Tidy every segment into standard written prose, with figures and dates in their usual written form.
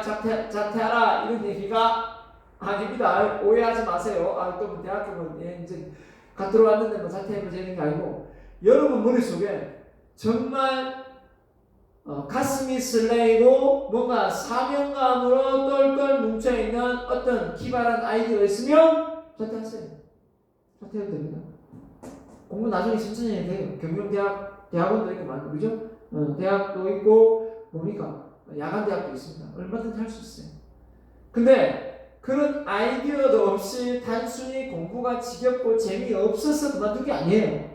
자퇴하라 이런 얘기가 아닙니다. 오해하지 마세요. 또 대학교는 이제 갓 들어왔는데 뭐 자퇴해도 되는 게 아니고 여러분 머릿속에 정말 가슴이 설레이고 뭔가 사명감으로 똘똘 뭉쳐있는 어떤 기발한 아이디어가 있으면 자퇴하세요. 자퇴해도 됩니다. 공부 나중에 천천히 해도 돼요. 경영대학원도 있고 많고 그죠? 대학도 있고 뭡니까? 야간대학도 있습니다. 얼마든지 할 수 있어요. 근데 그런 아이디어도 없이 단순히 공부가 지겹고 재미없어서 그만둔 게 아니에요.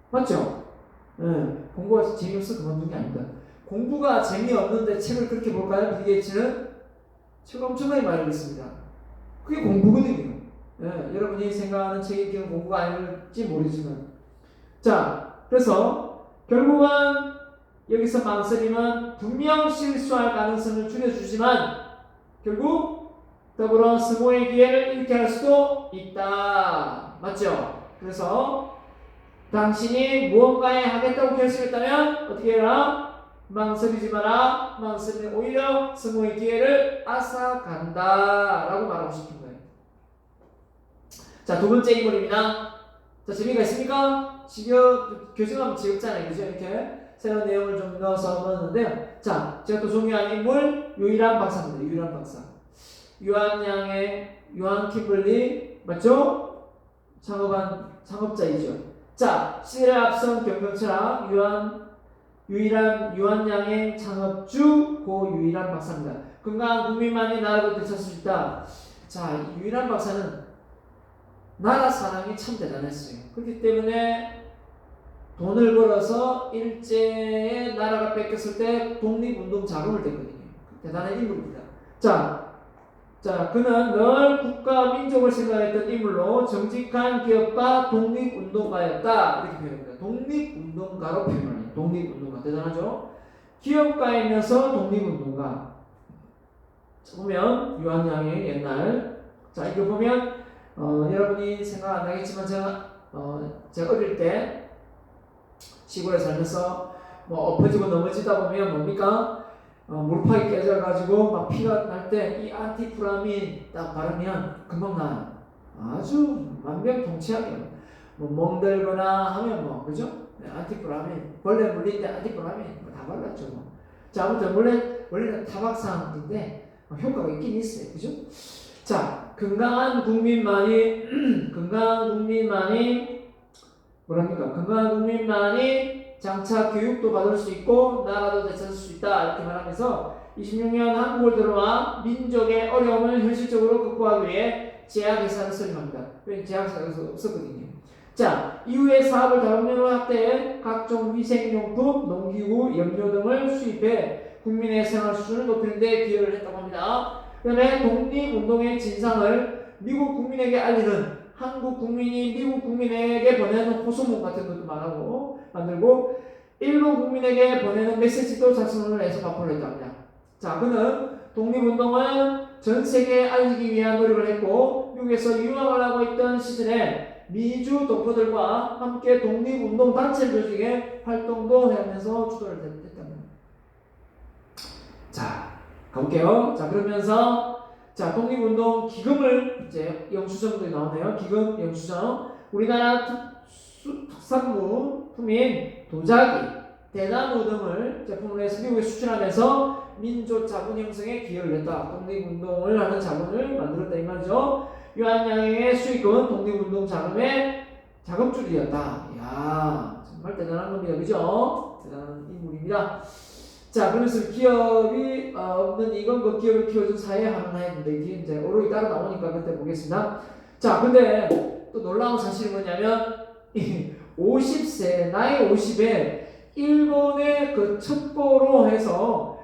맞죠? 공부가 재미없어서 그만둔 게 아닙니다. 공부가 재미없는데 책을 그렇게 볼까요? 빌 게이츠는 책을 엄청나게 많이 읽습니다. 그게 공부거든요. 여러분이 생각하는 책이 그냥 공부가 아닐지 모르지만 자, 그래서 결국은 여기서 망설임은 분명 실수할 가능성을 줄여주지만 결국 더불어 스모의 기회를 잃게 할 수도 있다. 맞죠? 그래서 당신이 무언가에 하겠다고 결심했다면 어떻게 해라? 망설이지 마라. 망설이면 오히려 스모의 기회를 앗아간다 라고 말하고 싶은 거예요. 자, 두 번째 인물입니다. 자, 재미가 있습니까? 교정하면 지겹잖아요. 그죠? 이렇게 새로운 내용을 좀 넣어서 넣었는데요. 자, 제가 또 존경하는 인물 유일한 박사입니다. 유일한 박사. 유한 킴블리 맞죠? 창업자이죠. 자, 시대를 앞선 경영철학 유일한 유한양의 창업주 고 유일한 박사입니다. 건강한 국민만이 나라도 되찾을 수 있다. 자, 이 유일한 박사는 나라 사랑이 참 대단했어요. 그렇기 때문에 돈을 벌어서 일제에 나라가 뺏겼을 때 독립운동 자금을 댔거든요. 대단한 인물입니다. 자, 그는 늘 국가 민족을 생각했던 인물로 정직한 기업가 독립운동가였다. 이렇게 표현합니다. 독립운동가로 표현해요. 독립운동가 대단하죠. 기업가이면서 독립운동가. 자, 보면 유한양의 옛날. 자, 이거 보면 여러분이 생각 안 나겠지만 제가 어릴 때 시골에 살면서 뭐 엎어지고 넘어지다 보면 뭡니까? 물팍이 깨져가지고 막 피가 날 때 이 안티프라민 딱 바르면 금방 나요. 아주 만병통치약이에요. 뭐 멍들거나 하면 뭐 그죠? 안티프라민 벌레 물릴 때 안티프라민 다 발랐죠. 뭐. 자, 아무튼 원래는 타박상인데 효과가 있긴 있어요. 그죠? 자, 건강한 국민만이 뭐랍니까? 건강한 국민만이 장차 교육도 받을 수 있고 나라도 되찾을 수 있다 이렇게 말하면서 26년 한국을 들어와 민족의 어려움을 현실적으로 극복하기 위해 제약회사를 설립합니다. 왜냐하면 제약회사가 없었거든요. 자, 이후에 사업을 다음으로 확대해 각종 위생용품, 농기구, 염료 등을 수입해 국민의 생활 수준을 높이는 데 기여를 했다고 합니다. 그 다음에 독립운동의 진상을 미국 국민에게 알리는 한국 국민이 미국 국민에게 보내는 호소문 같은 것도 만들고 일본 국민에게 보내는 메시지도 작성을 해서 발표를 했답니다. 자, 그는 독립운동을 전 세계에 알리기 위한 노력을 했고 미국에서 유학을 하고 있던 시즌에 미주 동포들과 함께 독립운동 단체를 조직해 활동도 하면서 주도를 했답니다. 자, 가볼게요. 자, 그러면서 독립운동 기금을 이제 영수증도 나오네요. 기금, 영수증. 우리나라 특산물품인 도자기, 대나무 등을 제품으로 해서 미국에 수출하면서 민족 자본 형성에 기여를 했다. 독립운동을 하는 자본을 만들었다 이 말이죠. 유한양의 수익은 독립운동 자금의 자금줄이었다. 이야, 정말 대단한 겁니다. 그죠? 대단한 인물입니다. 자, 그래서 기업이 없는 이건 그 기업을 키워준 사회 하나였는데 이게 이제 오록이 따로 나오니까 그때 보겠습니다. 자, 근데 또 놀라운 사실이 뭐냐면 50세 나이 50에 일본의 그 첩보로 해서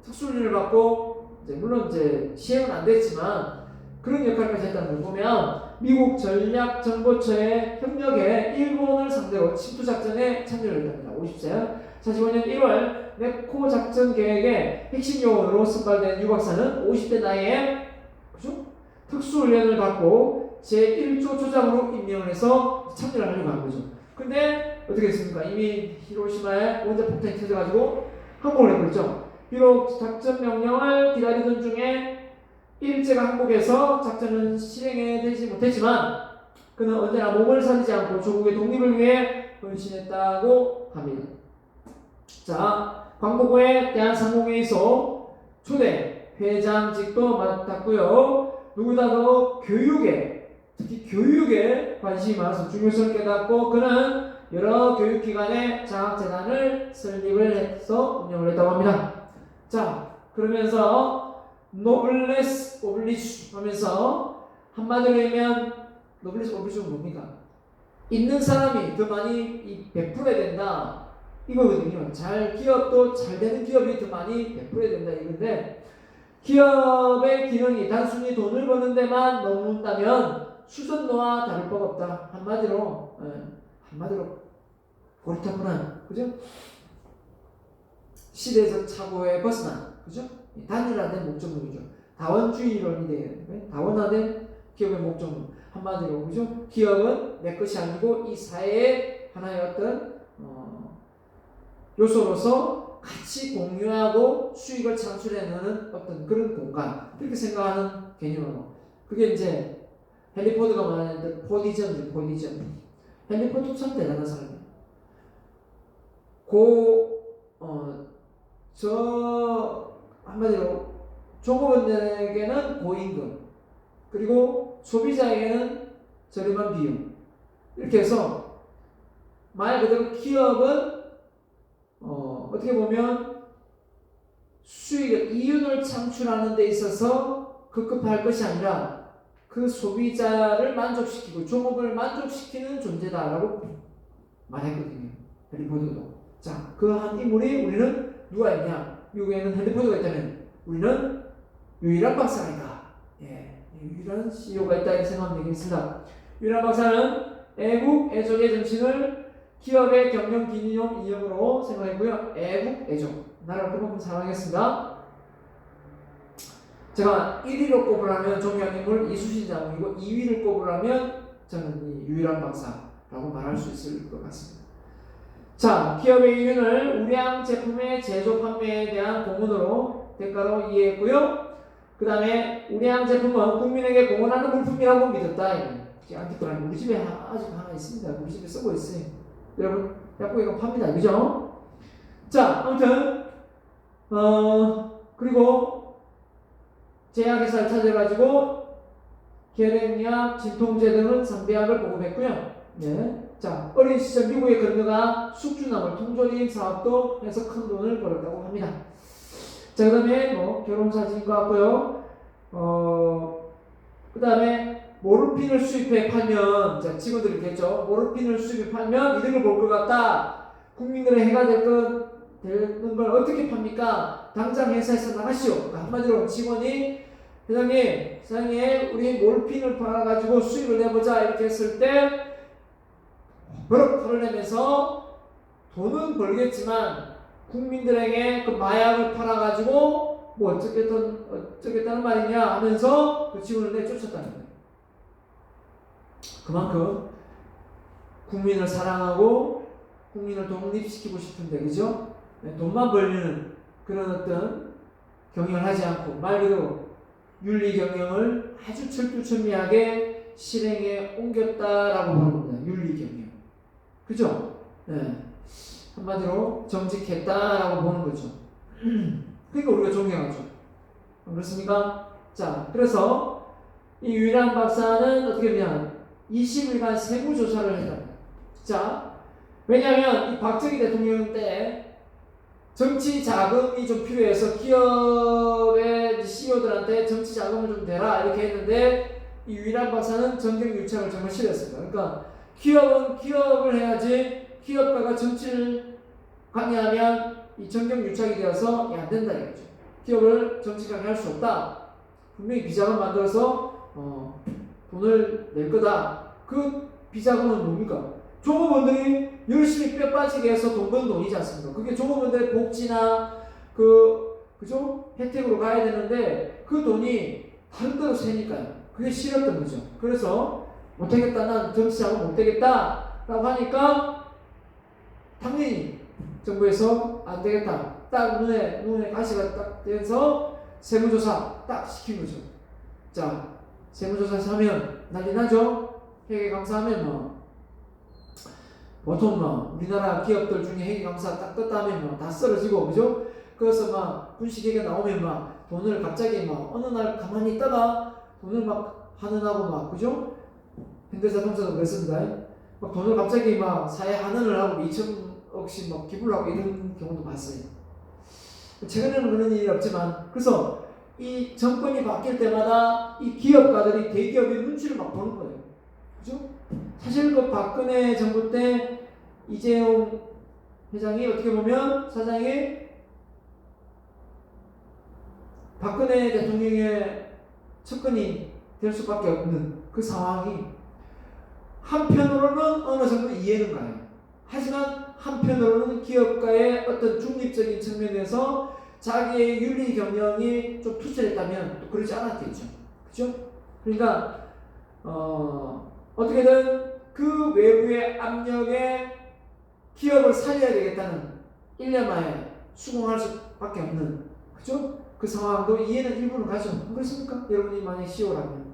특수훈련을 받고 이제 물론 이제 시행은 안 됐지만 그런 역할까지 했다는 걸 보면 미국 전략정보처의 협력에 일본을 상대로 침투작전에 참여를 했답니다. 50세 45년 1월 네코 작전 계획의 핵심 요원으로 선발된 유 박사는 50대 나이에 그죠? 특수훈련을 받고 제1조 조장으로 임명을 해서 참여를 하려고 한 거죠. 근데 어떻게 됐습니까? 이미 히로시마에 원자폭탄이 터져가지고 항공을 해버렸죠. 비록 작전 명령을 기다리던 중에 일제가 항복해서 작전은 실행이 되지 못했지만 그는 언제나 몸을 사리지 않고 조국의 독립을 위해 헌신했다고 합니다. 자, 광복 후에 대한상공회의소 초대 회장직도 맡았고요. 누구보다 더 교육에, 특히 교육에 관심이 많아서 중요성을 깨닫고 그는 여러 교육기관의 장학재단을 설립을 해서 운영을 했다고 합니다. 자, 그러면서 노블레스 오블리주 하면서 한마디로 하면 노블레스 오블리주는 뭡니까? 있는 사람이 더 많이 베풀어야 된다 이거거든요. 기업도 잘 되는 기업이 더 많이 베풀어야 된다 이건데, 기업의 기능이 단순히 돈을 버는 데만 머문다면 수선노와 다를 바가 없다. 한마디로 고리타분한, 그죠? 시대적 착오에 벗어난, 그죠? 단일화된 목적물이죠. 다원주의론이 되는, 다원화된 기업의 목적물. 한마디로, 그죠? 기업은 내 것이 아니고 이 사회의 하나의 어떤 요소로서 같이 공유하고 수익을 창출해내는 어떤 그런 공간, 이렇게 생각하는 개념으로, 그게 이제 헨리 포드가 말하는 포디전. 헨리 포드 참 대단한 사람이에요. 한마디로 종업원에게는 고임금, 그리고 소비자에게는 저렴한 비용, 이렇게 해서 말 그대로 기업은 어떻게 보면 이윤을 창출하는 데 있어서 급급할 것이 아니라 그 소비자를 만족시키고 종업을 만족시키는 존재다라고 말했거든요. 헨리 포드도. 자, 그 한 인물이 우리는 누가 있냐? 미국에는 헨리 포드가 있다면 우리는 유일한 박사가 있다. 유일한 CEO가 있다 이렇게 생각하면 되겠습니다. 유일한 박사는 애국, 애족의 정신을 기업의 경영 기념 이념으로 생각했고요. 애국, 애족. 나라를 그만큼 사랑했습니다. 제가 1위로 꼽으라면 존경하는 인물 이수신 장군이고 2위를 꼽으라면 저는 이 유일한 박사라고 말할 수 있을 것 같습니다. 자, 기업의 이윤을 우량 제품의 제조 판매에 대한 공헌으로 대가로 이해했고요. 그 다음에 우량 제품은 국민에게 공헌하는 물품이라고 믿었다. 안티프라는 우리 집에 아직 하나 있습니다. 우리 집에 쓰고 있어요. 여러분 약국에 팝니다. 그죠? 자, 아무튼 그리고 제약회사를 찾아가지고 계량약, 진통제 등은 상비약을 보급했고요. 네. 자, 어린 시절 미국에 건너가 숙주나물 통조림 사업도 해서 큰 돈을 벌었다고 합니다. 자, 그 다음에 결혼사진인 것 같고요. 그 다음에 모르핀을 수입해 팔면, 자, 직원들이 그랬죠. 모르핀을 수입해 팔면 이득을 볼 것 같다. 국민들의 해가 되는 걸 어떻게 팝니까? 당장 회사에서 나가시오. 한마디로 직원이 사장님, 우리 모르핀을 팔아가지고 수익을 내보자. 이렇게 했을 때, 버럭 화를 내면서 돈은 벌겠지만, 국민들에게 그 마약을 팔아가지고, 어쩌겠다는 말이냐 하면서 그 직원을 내쫓았다는 거예요. 그만큼 국민을 사랑하고 국민을 독립시키고 싶은데, 그죠? 돈만 벌리는 그런 어떤 경영을 하지 않고 말 그대로 윤리 경영을 아주 철두철미하게 실행에 옮겼다라고 보는 겁니다. 윤리 경영. 그죠? 네. 한마디로 정직했다라고 보는 거죠. 그러니까 우리가 존경하죠. 그렇습니까? 자, 그래서 이 유일한 박사는 어떻게 되냐? 20일간 세무조사를 했다. 자, 왜냐하면 이 박정희 대통령 때 정치 자금이 좀 필요해서 기업의 CEO들한테 정치 자금을 좀 대라 이렇게 했는데, 이 유일한 박사는 정경유착을 정말 싫어했습니다. 그러니까 기업은 기업을 해야지 기업가가 정치를 강요하면 이 정경유착이 되어서 안 된다 이거죠. 기업을 정치 강요할 수 없다. 분명히 비자금 만들어서 돈을 낼 거다. 그 비자금은 뭡니까? 종업원들이 열심히 뼈 빠지게 해서 돈 버는 돈이지 않습니까? 그게 종업원들의 복지나 그죠? 혜택으로 가야 되는데 그 돈이 다른 데로 새니까요. 그게 싫었던 거죠. 그래서 못하겠다, 난 정치하고 못되겠다 라고 하니까 당연히 정부에서 안 되겠다. 딱 눈에 가시가 딱 돼서 세무조사 딱 시킨 거죠. 자, 세무조사 하면 난리 나죠? 회계감사하면 뭐 보통 뭐 우리나라 기업들 중에 회계감사 딱 떴다 하면 뭐 다 쓰러지고, 그죠? 그래서 막 분식회계 나오면 막 돈을 갑자기 막 어느 날 가만히 있다가 돈을 막 환원하고 막, 그죠? 현대자동차도 그랬습니다. 막 돈을 갑자기 막 사회 환원을 하고 2천억씩 막 기부를 하고 이런 경우도 봤어요. 최근에는 그런 일이 없지만, 그래서 이 정권이 바뀔 때마다 이 기업가들이 대기업의 눈치를 막 보는 거예요. 그죠? 사실 그 박근혜 정부 때 이재용 회장이 어떻게 보면 사장이 박근혜 대통령의 측근이 될 수밖에 없는 그 상황이 한편으로는 어느 정도 이해는 가요. 하지만 한편으로는 기업가의 어떤 중립적인 측면에서 자기의 윤리 경영이 좀 투철했다면 또 그러지 않았겠죠. 그죠? 그러니까 어떻게든 그 외부의 압력에 기업을 살려야 되겠다는 일념하에 수긍할 수밖에 없는, 그죠? 그 상황도 이해는 일부는 가죠. 안 그렇습니까? 여러분이 만약 CEO라면.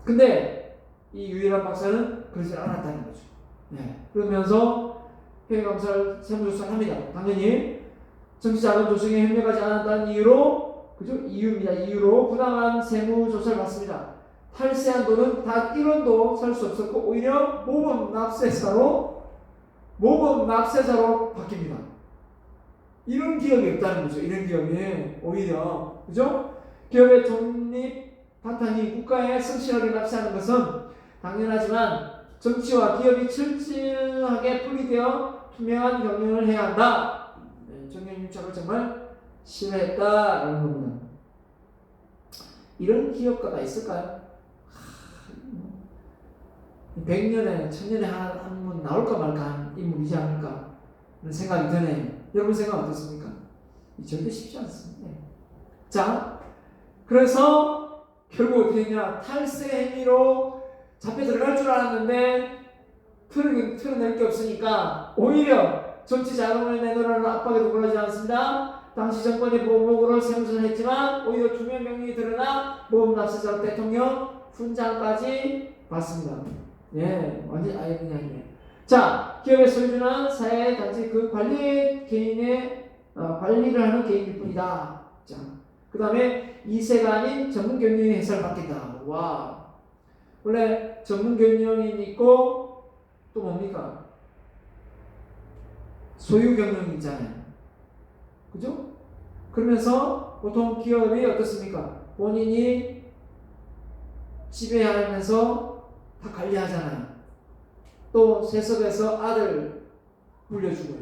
근데 이 유일한 박사는 그러지 않았다는 거죠. 네. 그러면서 회계감사를 세무조사를 합니다. 당연히 정치자금 조성에 협력하지 않았다는 이유로, 그죠? 이유로 부당한 세무조사를 받습니다. 탈세한 돈은 단 1원도 살 수 없었고 오히려 모범 납세자로 바뀝니다. 이런 기업이 없다는 거죠. 이런 기업이 오히려, 그죠? 기업의 존립 바탕이 국가에 성실하게 납세하는 것은 당연하지만 정치와 기업이 철저하게 분리되어 투명한 경영을 해야 한다. 네, 정경유착을 정말 싫어했다라는 겁니다. 이런 기업가가 있을까요? 100년에 1000년에 한 번 나올까 말까 한 인물이지 않을까 그런 생각이 드네요. 여러분 생각 어떻습니까? 절대 쉽지 않습니다. 자, 그래서 결국 어떻게 되냐, 탈세 행위로 잡혀 들어갈 줄 알았는데 틀어낼 게 없으니까 오히려 정치 자금을 내놓으라는 압박에도 굴하지 않습니다. 당시 정권이 보복으로 세무조사를 했지만 오히려 투명 경력이 드러나 모범 납세자 대통령 훈장까지 받습니다. 예, 완전 그냥. 자, 기업의 소유주는 사회 단지 그 관리를 하는 개인일 뿐이다. 자, 그 다음에 2세가 아닌 전문 경영인 회사를 맡긴다. 와, 원래 전문 경영인이 있고 또 뭡니까? 소유 경영이 있잖아요. 그죠? 그러면서 보통 기업이 어떻습니까? 본인이 지배하면서 다 관리하잖아요. 또 세습해서 아들 물려주고요.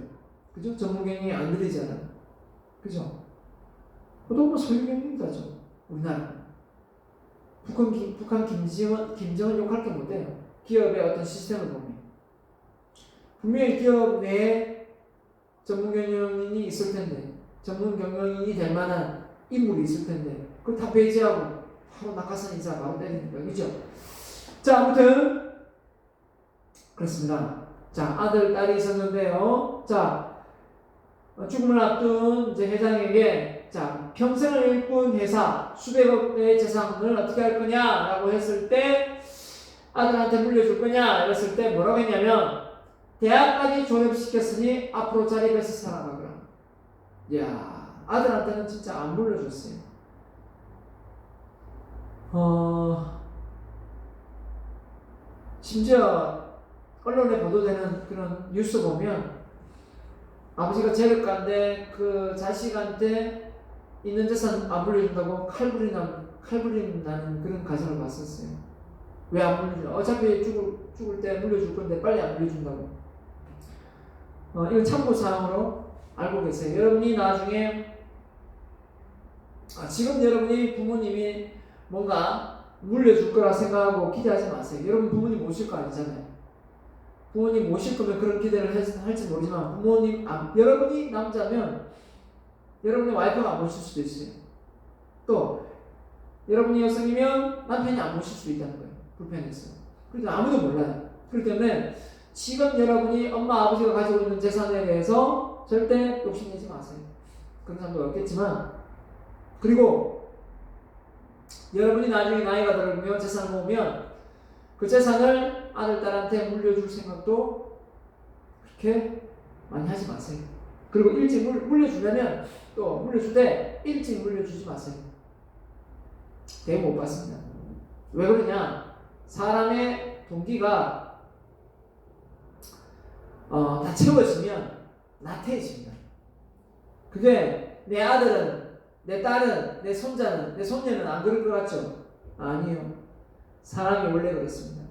그죠? 전문 경영이 안 들리잖아요. 그죠? 보통 뭐 소유 경영이다죠. 우리나라. 북한 김정은 욕할 게 못해요. 기업의 어떤 시스템을 보면. 분명히 기업 내에 전문 경영인이 있을 텐데, 전문 경영인이 될 만한 인물이 있을 텐데, 그걸 다 배제하고 바로 낙하산 인사 바로 때리니까, 그죠? 자, 아무튼 그렇습니다. 자, 아들, 딸이 있었는데요. 자, 죽음을 앞둔 이제 회장에게, 자, 평생을 일꾼 회사 수백억의 재산을 어떻게 할 거냐라고 했을 때, 아들한테 물려줄 거냐 이랬을 때 뭐라고 했냐면, 대학까지 졸업시켰으니 앞으로 자립해서 살아가거라. 이야, 아들한테는 진짜 안 물려줬어요. 심지어 언론에 보도되는 그런 뉴스 보면 아버지가 재력가인데 그 자식한테 있는 재산 안 물려준다고 칼부림 나는 그런 가정을 봤었어요. 왜 안 물려주냐? 어차피 죽을 때 물려줄 건데 빨리 안 물려준다고. 이건 참고사항으로 알고 계세요. 여러분이 나중에 지금 여러분이 부모님이 뭔가 물려줄 거라 생각하고 기대하지 마세요. 여러분 부모님 모실 거 아니잖아요. 부모님 모실 거면 그런 기대를 할지 모르지만 여러분이 남자면 여러분의 와이프가 안 모실 수도 있어요. 또 여러분이 여성이면 남편이 안 모실 수도 있다는 거예요. 불편해서. 그러니까 아무도 몰라요. 그렇기 때문에 지금 여러분이 엄마 아버지가 가지고 있는 재산에 대해서 그래서 절대 욕심내지 마세요. 그런 사람도 없겠지만, 그리고 여러분이 나중에 나이가 들면 재산을 모으면 그 재산을 아들, 딸한테 물려줄 생각도 그렇게 많이 하지 마세요. 그리고 일찍 물려주려면 또 물려줄 때 일찍 물려주지 마세요. 대우 못 받습니다. 왜 그러냐? 사람의 동기가 다 채워지면 나태해집니다. 그게 내 아들은, 내 딸은, 내 손자는, 내 손녀는 안 그럴 것 같죠? 아니요. 사람이 원래 그렇습니다.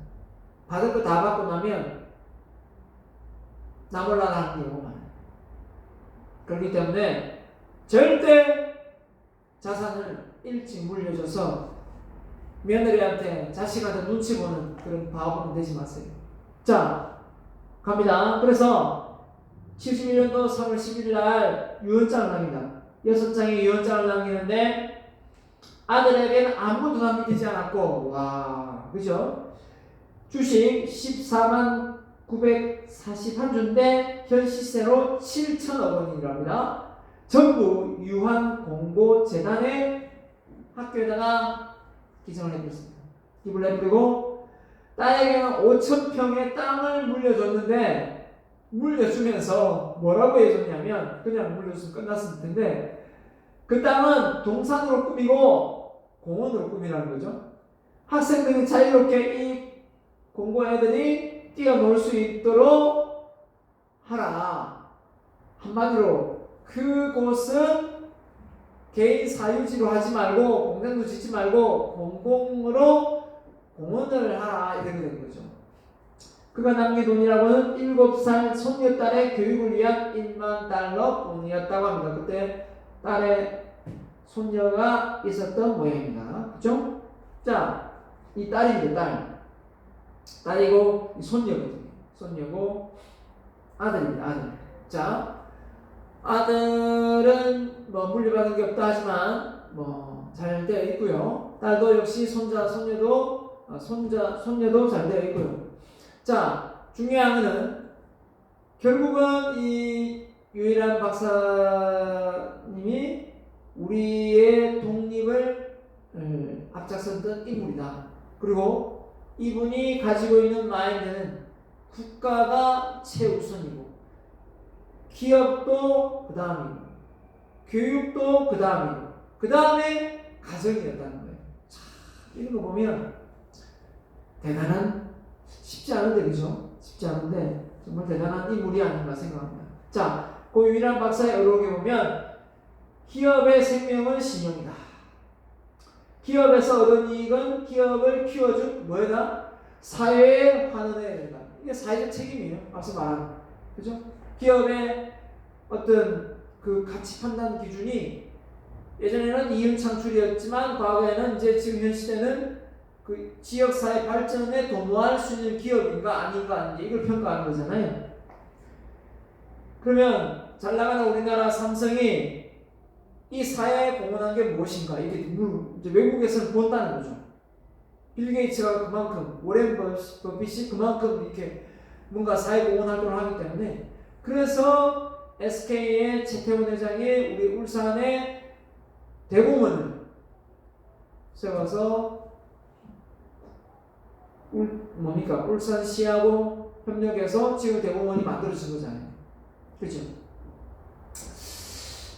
받을 거 다 받고 나면 나 몰라 하는 경우가 많아요. 그렇기 때문에 절대 자산을 일찍 물려줘서 며느리한테 자식한테 눈치 보는 그런 바보는 되지 마세요. 자, 갑니다. 그래서 71년도 3월 11일 날 유언장을 남깁니다. 6장의 유언장을 남기는데 아들에게는 아무도 다 믿지 않았고, 와, 그죠? 주식 14만 941주인데 현 시세로 7천억 원이랍니다. 전부 유한공보재단의 학교에다가 기증을 해드렸습니다. 기부를 해드리고 딸에게는 5,000평의 땅을 물려줬는데 물려주면서 뭐라고 해줬냐면, 그냥 물려주면 끝났을 텐데 그 땅은 동산으로 꾸미고 공원으로 꾸미라는 거죠. 학생들이 자유롭게 이 공고 애들이 뛰어놀 수 있도록 하라. 한마디로 그곳은 개인 사유지로 하지 말고 공장도 짓지 말고 공공으로 공헌을 하라, 이렇게 된 거죠. 그가 남긴 돈이라고는 7살 손녀딸의 교육을 위한 1만 달러 돈이었다고 합니다. 그때 딸의 손녀가 있었던 모양입니다. 그죠? 자, 이 딸입니다. 딸이고 손녀거든요. 손녀고 아들입니다. 아들. 자, 아들은 뭐 물려받은 게 없다 하지만 뭐 잘 되어 있고요. 딸도 역시 손녀도 잘 되어 있고요. 자, 중요한 것은 결국은 이 유일한 박사님이 우리의 독립을 앞장섰던 인물이다. 그리고 이분이 가지고 있는 마인드는 국가가 최우선이고 기업도 그 다음이고 교육도 그 다음이고 그 다음에 가정이었다는 거예요. 자, 이런 거 보면 대단한, 쉽지 않은데, 그죠? 쉽지 않은데 정말 대단한 인물이 아닌가 생각합니다. 자, 그 유일한 박사의 의록에 보면 기업의 생명은 신용이다. 기업에서 얻은 이익은 기업을 키워준 뭐다? 사회에 환원해야 된다. 이게 사회적 책임이에요. 앞서 말한, 그죠? 기업의 어떤 그 가치 판단 기준이 예전에는 이윤 창출이었지만 과거에는 이제 지금 현 시대는 그 지역사회 발전에 도모할 수 있는 기업인가 아닌가 이걸 평가하는 거잖아요. 그러면 잘 나가는 우리나라 삼성이 이 사회에 공헌한 게 무엇인가, 이게 이제 외국에서는 본다는 거죠. 빌 게이츠가 그만큼, 워렌 버핏이 그만큼 이렇게 뭔가 사회 공헌 활동을 하기 때문에, 그래서 SK의 최태원 회장이 우리 울산에 대공원을 세워서 울산시하고 협력해서 지금 대공원이 만들어진 거잖아요. 그렇죠?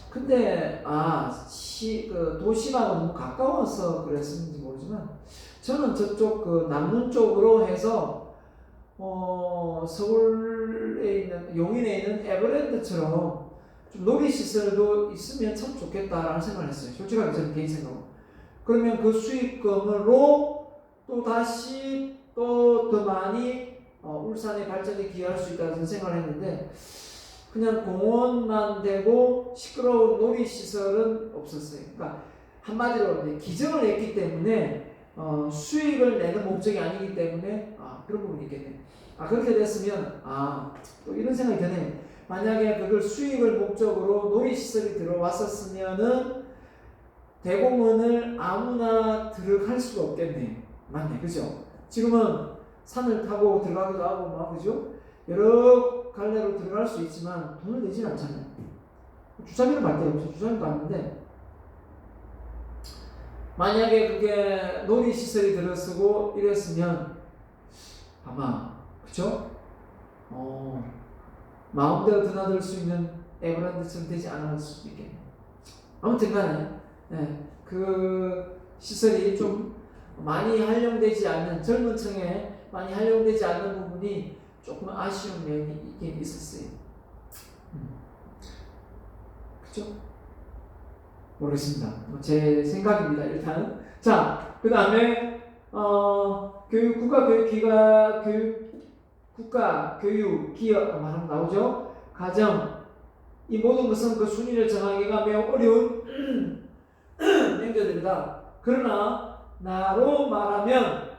근데 그 도심하고 너무 가까워서 그랬는지 모르지만 저는 저쪽 그 남문 쪽으로 해서 서울에 있는 용인에 있는 에버랜드처럼 좀 놀이시설도 있으면 참 좋겠다라는 생각을 했어요. 솔직하게 저는 개인 생각으로. 그러면 그 수익금으로 또 다시 또 더 많이 울산의 발전에 기여할 수 있다는 생각을 했는데, 그냥 공원만 되고 시끄러운 놀이시설은 없었어요. 그러니까 한마디로 기증을 했기 때문에 수익을 내는 목적이 아니기 때문에 그런 부분이 있겠네요. 그렇게 됐으면 또 이런 생각이 드네요. 만약에 그걸 수익을 목적으로 놀이시설이 들어왔었으면은 대공원을 아무나 들어갈 수가 없겠네요. 맞네, 그죠? 지금은 산을 타고 들어가기도 하고 그죠? 여러 기업 갈래로 들어갈 수 있지만 돈을 내진 않잖아요. 주차비를 받대요. 주차비 받는데 만약에 그게 놀이시설이 들어서고 이랬으면 아마 그쵸? 마음대로 드나들 수 있는 에버랜드처럼 되지 않을 수도 있겠네요. 아무튼 간에 그 시설이 좀 많이 활용되지 않는 젊은 층에 많이 활용되지 않는 부분이 조금 아쉬운 면이 있긴 있었어요. 그쵸? 모르겠습니다. 제 생각입니다. 일단은 자, 그 다음에 국가 교육 기업 말하면 나오죠. 가정 이 모든 것은 그 순위를 정하기가 매우 어려운 명제들이다. 그러나 나로 말하면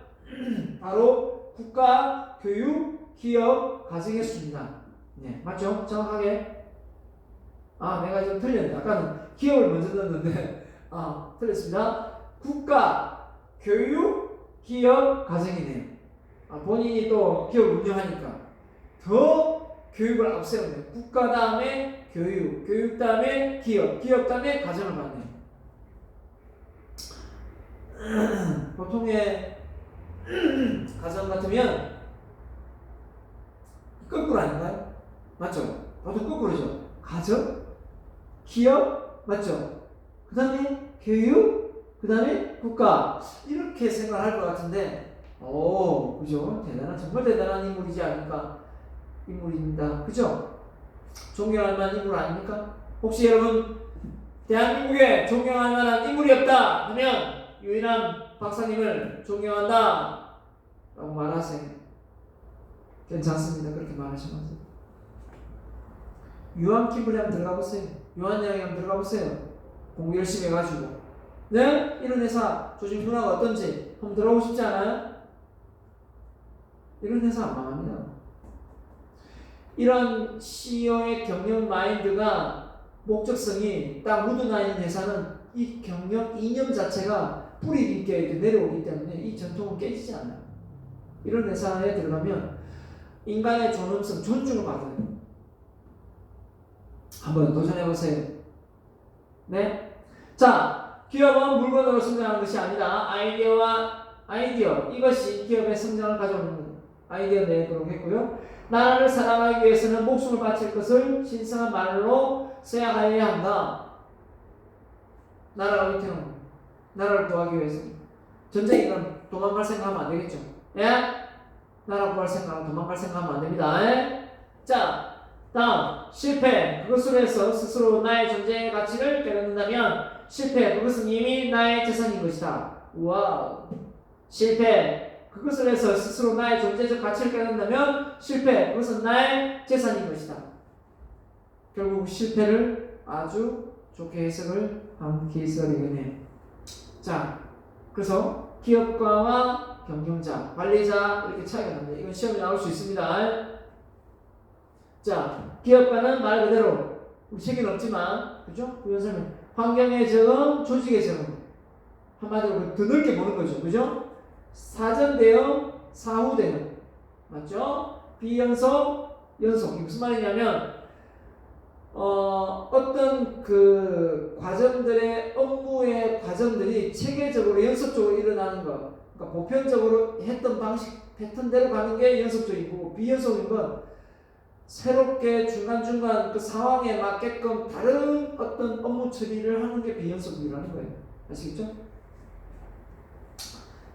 바로 국가 교육 기업 가정의 순위다. 네, 맞죠? 정확하게. 내가 좀 틀렸네. 아까는 기업을 먼저 넣었는데 틀렸습니다. 국가 교육 기업 가정이네요. 본인이 또 기업을 운영하니까 더 교육을 앞세우네요. 국가 다음에 교육, 교육 다음에 기업, 기업 다음에 가정을 받네요. 보통의 가정 같으면 거꾸로 아닌가요? 맞죠? 보통 거꾸로죠. 가정, 기업, 맞죠? 그 다음에 교육, 그 다음에 국가 이렇게 생각할 것 같은데 그죠? 정말 대단한 인물이지 않을까? 인물입니다. 그죠? 존경할 만한 인물 아닙니까? 혹시 여러분 대한민국에 존경할 만한 인물이 없다 하면 유일한 박사님을 존경한다 라고 말하세요. 괜찮습니다. 그렇게 말하시면서 요한 키블리 한번 들어가 보세요. 요한 여행 한번 들어가 보세요. 공부 열심히 해가지고 네? 이런 회사 조직 문화가 어떤지 한번 들어보고 싶지 않아요? 이런 회사 안 망합니다. 이런 CEO의 경영 마인드가 목적성이 딱 묻어나 있는 회사는 이 경영 이념 자체가 뿌리 깊게 내려오기 때문에 이 전통은 깨지지 않아요. 이런 회사에 들어가면 인간의 존엄성, 존중을 받아요. 한번 도전해보세요. 네? 자, 기업은 물건으로 성장하는 것이 아니다. 아이디어, 이것이 기업의 성장을 가져오는 것. 아이디어 내도록 했고요. 나라를 사랑하기 위해서는 목숨을 바칠 것을 신성한 말로 써야 한다. 나라가 위태로운 나라를 구하기 위해서 전쟁이면 도망갈 생각하면 안 되겠죠. 예? 나라 구할 생각하면 도망갈 생각하면 안 됩니다. 예? 자, 다음 실패. 그것으로 해서 스스로 나의 존재의 가치를 깨닫는다면 실패. 그것은 이미 나의 재산인 것이다. 우와. 실패. 그것을 해서 스스로 나의 존재적 가치를 깨닫는다면 실패. 그것은 나의 재산인 것이다. 결국 실패를 아주 좋게 해석을 한 케이스가 되겠네요. 자, 그래서 기업가와 경영자, 관리자 이렇게 차이가 납니다. 이건 시험에 나올 수 있습니다. 자, 기업가는 말 그대로 우리 책에는 없지만 그죠? 구현설명 환경의 적응, 조직의 적응 한마디로 더 넓게 보는 거죠. 그죠? 사전 대응, 사후 대응 맞죠? 비연속, 연속. 이게 무슨 말이냐면 어떤 그 과정들의 업무의 과정들이 체계적으로 연속적으로 일어나는 것. 그러니까 보편적으로 했던 방식 패턴대로 가는 게 연속적이고 비연속인 건 새롭게 중간중간 그 상황에 맞게끔 다른 어떤 업무 처리를 하는 게 비연속이라는 거예요. 아시겠죠?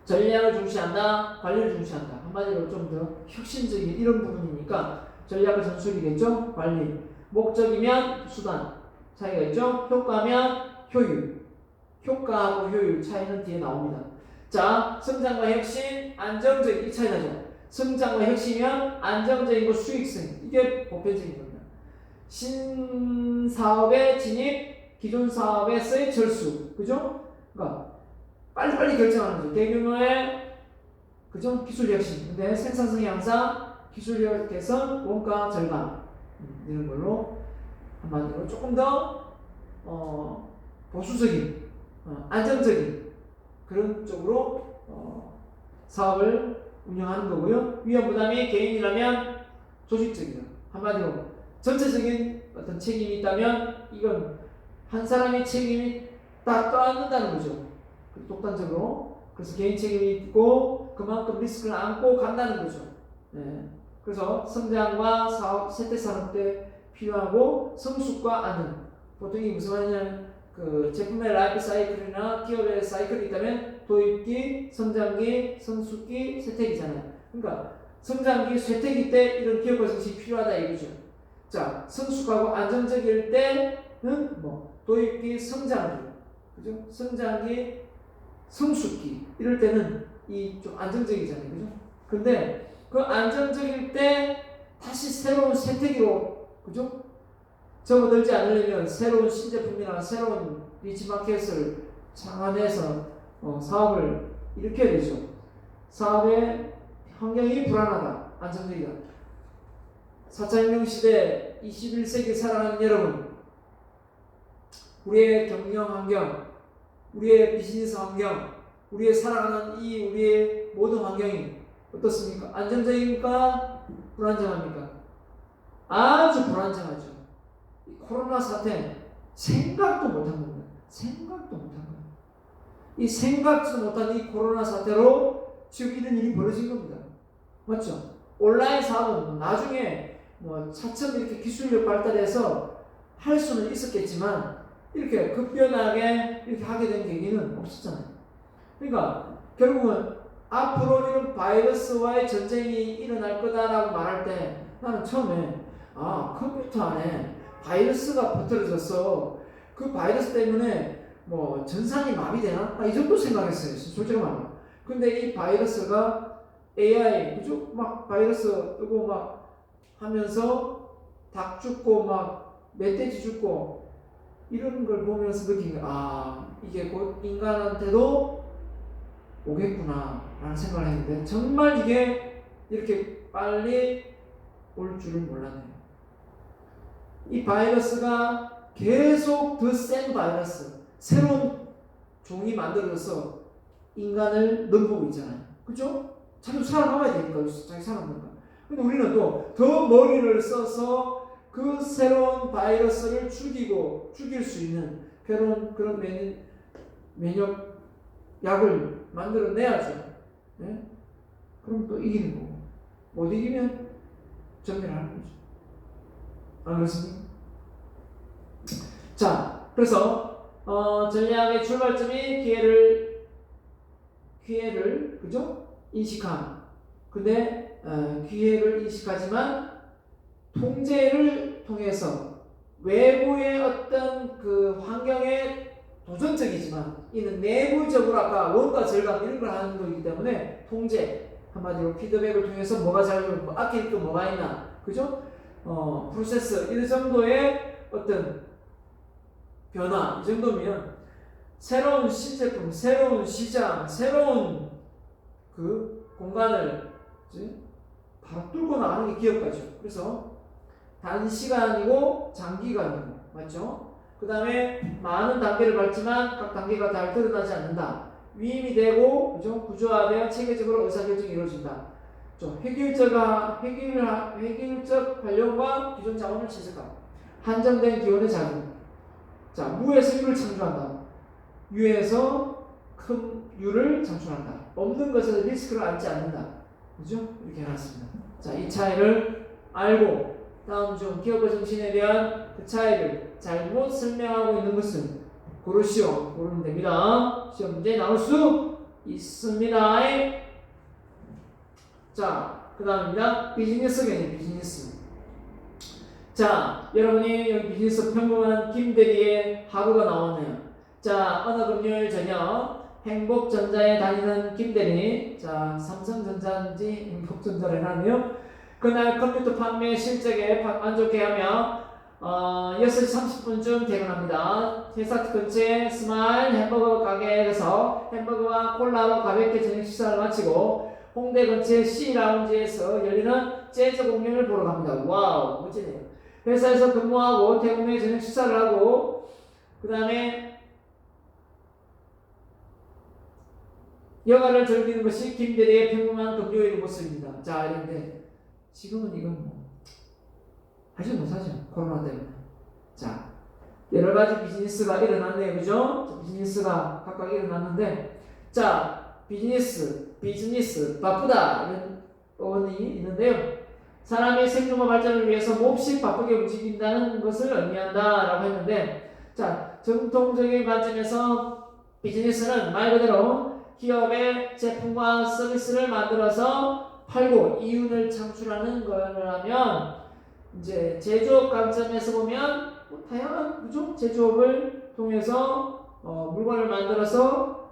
전략을 중시한다, 관리를 중시한다. 한마디로 좀 더 혁신적인 이런 부분이니까 전략을 전술이겠죠? 관리. 목적이면 수단. 차이가 있죠? 효과면 효율. 효과하고 효율 차이는 뒤에 나옵니다. 자, 성장과 혁신, 안정적인 이 차이 나죠? 성장과 혁신이면 안정적이고 수익성. 이게 보편적인 겁니다. 신사업의 진입, 기존 사업에서의 절수. 그죠? 그러니까 빨리빨리 결정하는 거죠. 대규모의 그죠? 기술 혁신. 근데 생산성 향상, 기술력 개선, 원가 절감. 이런 걸로 한마디로 조금 더 보수적인, 안정적인 그런 쪽으로 사업을 운영하는 거고요. 위험 부담이 개인이라면 조직적이다. 한마디로 전체적인 어떤 책임이 있다면 이건 한 사람의 책임이 다 떠안는다는 거죠. 독단적으로. 그래서 개인 책임이 있고 그만큼 리스크를 안고 간다는 거죠. 네. 그래서 성장과 사업, 세대산업 때 필요하고 성숙과 안정. 보통 이게 무슨 말이냐면 그 제품의 라이프 사이클이나 기업의 사이클이 있다면 도입기, 성장기, 성숙기, 쇠퇴기잖아요. 그러니까 성장기, 쇠퇴기 때 이런 기업과 정신이 필요하다 이거죠. 자, 성숙하고 안정적일 때는 뭐 도입기, 성장기, 그죠? 성장기, 성숙기 이럴 때는 이 좀 안정적이잖아요, 그죠? 근데 그 안정적일 때 다시 새로운 쇠퇴기로, 그죠? 접어들지 않으려면 새로운 신제품이나 새로운 리치마켓을 창안해서 사업을 일으켜야 되죠. 사업의 환경이 불안하다, 안정적이다. 4차 혁명 시대 21세기 살아가는 여러분, 우리의 경영 환경, 우리의 비즈니스 환경, 우리의 살아가는 이 우리의 모든 환경이 어떻습니까? 안정적입니까? 불안정합니까? 아주 불안정하죠. 이 코로나 사태 생각도 못한 겁니다. 생각도 못한 거예요. 이 생각도 못한 이 코로나 사태로 지금 이런 일이 벌어진 겁니다. 맞죠? 온라인 사업은 나중에 뭐 차츰 이렇게 기술력 발달해서 할 수는 있었겠지만 이렇게 급변하게 이렇게 하게 된 계기는 없었잖아요. 그러니까 결국은 앞으로 이런 바이러스와의 전쟁이 일어날 거다라고 말할 때 나는 처음에 컴퓨터 안에 바이러스가 퍼뜨려졌어. 그 바이러스 때문에 뭐 전산이 마비되나? 이 정도 생각했어요. 솔직히 말하면. 근데 이 바이러스가 AI, 그죠? 막 바이러스 뜨고 막 하면서 닭 죽고 막 멧돼지 죽고 이런 걸 보면서 느낀 게 이게 곧 인간한테도 오겠구나 라는 생각을 했는데 정말 이게 이렇게 빨리 올 줄은 몰랐네요. 이 바이러스가 계속 더 센 바이러스, 새로운 종이 만들어져서 인간을 넘보고 있잖아요. 그죠? 자기도 살아남아야 되니까, 자기 살아남으니까. 근데 우리는 또 더 머리를 써서 그 새로운 바이러스를 죽일 수 있는 그런 면역 약을 만들어내야죠. 네? 그럼 또 이기는 거고. 못 이기면 전멸하는 거죠. 안 그렇습니까? 자, 그래서 전략의 출발점이 기회를 그죠? 인식함. 근데 기회를 인식하지만 통제를 통해서 외부의 어떤 그 환경에 도전적이지만 이는 내부적으로 아까 원가 절감 이런 걸 하는 거기 때문에 통제, 한마디로 피드백을 통해서 뭐가 잘 되고 아낄 게 뭐가 있나, 그죠? 프로세스 이 정도의 어떤 변화 이 정도면 새로운 신제품, 새로운 시장, 새로운 그 공간을 바로 뚫고 나가는 게 기업가죠. 그래서 단시간이고 장기간이고, 맞죠? 그 다음에 많은 단계를 밟지만 각 단계가 잘 드러나지 않는다. 위임이 되고, 그죠? 구조화되어 체계적으로 의사결정이 이루어진다. 획일적 활용과 기존 자원을 채색함. 한정된 기원의 자금. 자, 무에서 유를 창조한다. 유에서 큰 유를 창출한다. 없는 것에서 리스크를 안지 않는다. 그죠? 이렇게 해놨습니다. 자, 이 차이를 알고 다음 중 기업의 정신에 대한 그 차이를 잘못 설명하고 있는 것은 고르면 됩니다. 시험 문제 나올 수 있습니다. 자, 그 다음입니다. 비즈니스 개념, 비즈니스. 자, 여러분이 여기 비즈니스 평범한 김대리의 하루가 나왔네요. 자, 어느 금요일 저녁 행복전자에 다니는 김대리. 자, 삼성전자인지 행복전자를 하네요. 그날 컴퓨터 판매 실적에 안 좋게 하며 6시 30분쯤 퇴근합니다. 회사 근처에 스마일 햄버거 가게에서 햄버거와 콜라로 가볍게 저녁 식사를 마치고 홍대 근처의 C라운지에서 열리는 재즈 공연을 보러 갑니다. 와우, 멋지네요. 회사에서 근무하고 퇴근 후에 저녁 식사를 하고 그 다음에 여가를 즐기는 것이 김대리의 평범한 금요일 모습입니다. 자, 이런데 지금은 이건 뭐 하지 못하죠. 코로나 때문에. 자, 여러 가지 비즈니스가 일어났네요. 그죠? 비즈니스가 각각 일어났는데, 자, 비즈니스, 바쁘다. 이런 어원이 있는데요. 사람의 생존과 발전을 위해서 몹시 바쁘게 움직인다는 것을 의미한다라고 했는데, 자, 전통적인 관점에서 비즈니스는 말 그대로 기업의 제품과 서비스를 만들어서 팔고 이윤을 창출하는 거라면, 이제 제조업 관점에서 보면 다양한 그죠? 제조업을 통해서 물건을 만들어서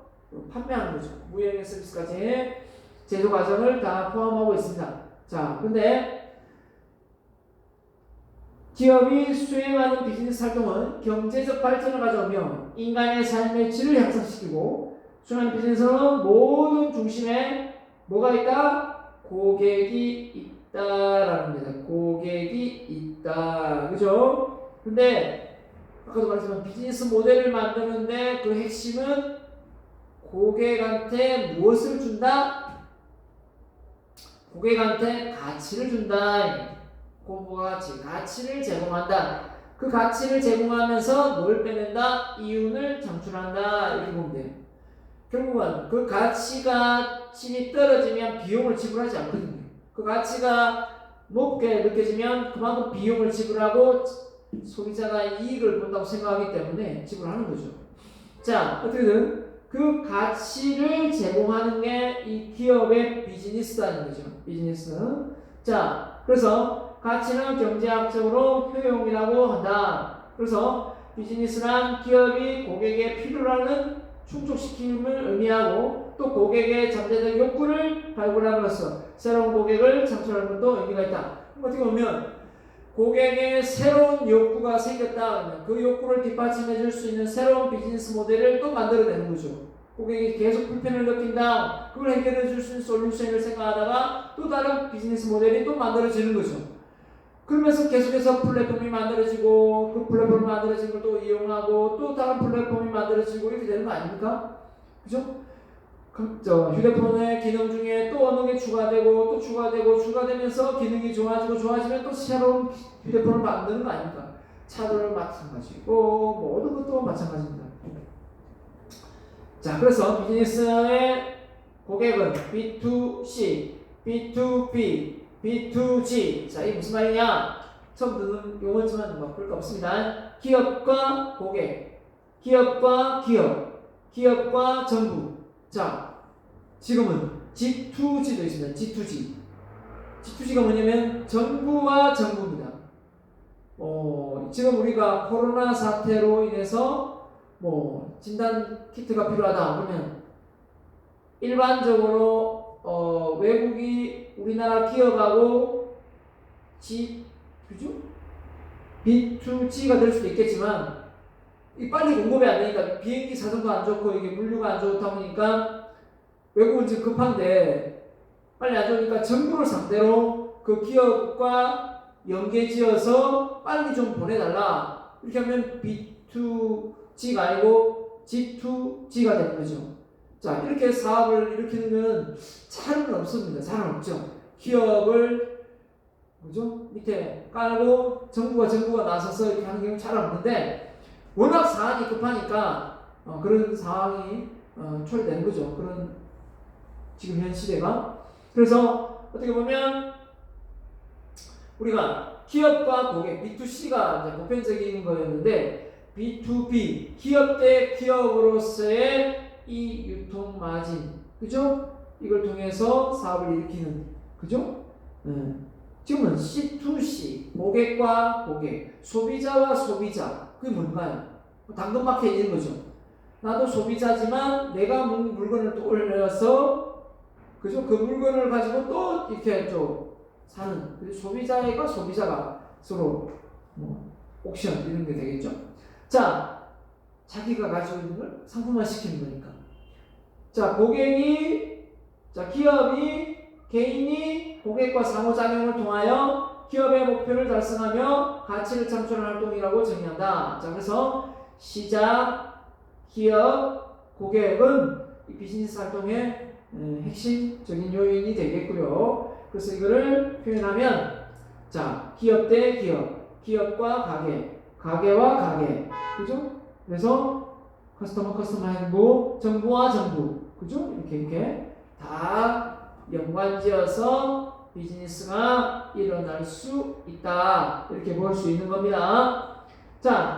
판매하는 거죠. 무역의 서비스까지 제조 과정을 다 포함하고 있습니다. 자, 근데 기업이 수행하는 비즈니스 활동은 경제적 발전을 가져오며 인간의 삶의 질을 향상시키고, 수행하는 비즈니스는 모든 중심에 뭐가 있다? 고객이 있다라는 겁니다. 고객이 있다. 그죠? 근데 아까도 말했지만 비즈니스 모델을 만드는데 그 핵심은 고객한테 무엇을 준다? 고객한테 가치를 준다. 가치를 제공한다. 그 가치를 제공하면서 뭘 빼낸다? 이윤을 창출한다. 이렇게 보면 돼요. 결국은 그 가치가 떨어지면 비용을 지불하지 않거든요. 그 가치가 높게 느껴지면 그만큼 비용을 지불하고 소비자가 이익을 본다고 생각하기 때문에 지불하는 거죠. 자, 어떻게든 그 가치를 제공하는 게 이 기업의 비즈니스라는 거죠. 비즈니스. 자, 그래서 가치는 경제학적으로 효용이라고 한다. 그래서 비즈니스란 기업이 고객의 필요라는 충족시킴을 의미하고, 또 고객의 잠재적 욕구를 발굴함으로써 새로운 고객을 창출하는 것도 의미가 있다. 어떻게 보면 고객의 새로운 욕구가 생겼다 그러면 그 욕구를 뒷받침해 줄 수 있는 새로운 비즈니스 모델을 또 만들어내는 거죠. 고객이 계속 불편을 느낀다. 그걸 해결해 줄 수 있는 솔루션을 생각하다가 또 다른 비즈니스 모델이 또 만들어지는 거죠. 그러면서 계속해서 플랫폼이 만들어지고, 그 플랫폼이 만들어진 걸 또 이용하고 또 다른 플랫폼이 만들어지고 이렇게 되는 거 아닙니까? 그죠? 휴대폰의 기능 중에 또 어느 게 추가되고 또 추가되면서 기능이 좋아지면 또 새로운 휴대폰을 만드는 거 아닙니까? 차도 마찬가지고 모든 것도 마찬가지입니다. 자, 그래서 비즈니스의 고객은 B2C, B2B, B2G. 자, 이게 무슨 말이냐? 처음 듣는 용어지만 뭐 그럴 거 없습니다. 기업과 고객, 기업과 기업, 기업과 정부. 자, 지금은 G2G도 있습니다. G2G. G2G가 뭐냐면 정부와 정부입니다. 지금 우리가 코로나 사태로 인해서 진단 키트가 필요하다 그러면 일반적으로 외국이 우리나라 기업하고 그죠? B2G가 될 수도 있겠지만 이 빨리 공급이 안 되니까 비행기 사정도 안 좋고 이게 물류가 안 좋다 보니까 외국은 지금 급한데 빨리 안 좋으니까 정부를 상대로 그 기업과 연계지어서 빨리 좀 보내달라. 이렇게 하면 B2G가 아니고 G2G가 되는 거죠. 자, 이렇게 사업을 일으키는 건 잘은 없습니다. 잘은 없죠. 기업을 그죠? 밑에 깔고 정부가 나서서 이렇게 하는 경우는 잘 없는데 워낙 사안이 급하니까 그런 상황이 초래되는 거죠. 그런 지금 현 시대가. 그래서 어떻게 보면 우리가 기업과 고객 B2C가 이제 보편적인 거였는데 B2B 기업 대 기업으로서의 이 유통 마진, 그죠? 이걸 통해서 사업을 일으키는, 그죠? 지금은 C2C 고객과 고객, 소비자와 소비자. 그게 뭔가요? 당근마켓 이런 거죠. 나도 소비자지만 내가 물건을 또 올려서, 그죠? 그 물건을 가지고 또 이렇게 또 사는, 소비자가 서로 옥션 이런 게 되겠죠. 자, 자기가 가지고 있는 걸 상품화 시키는 거니까. 자, 기업이, 개인이 고객과 상호작용을 통하여 기업의 목표를 달성하며 가치를 창출하는 활동이라고 정의한다. 자, 그래서 시작, 기업, 고객은 이 비즈니스 활동의 핵심적인 요인이 되겠고요. 그래서 이거를 표현하면, 자, 기업 대 기업, 기업과 가게, 가게와 가게, 그죠? 그래서 커스터머 행복, 정부와 정부, 그죠? 이렇게 다 연관지어서 비즈니스가 일어날 수 있다. 이렇게 볼 수 있는 겁니다. 자.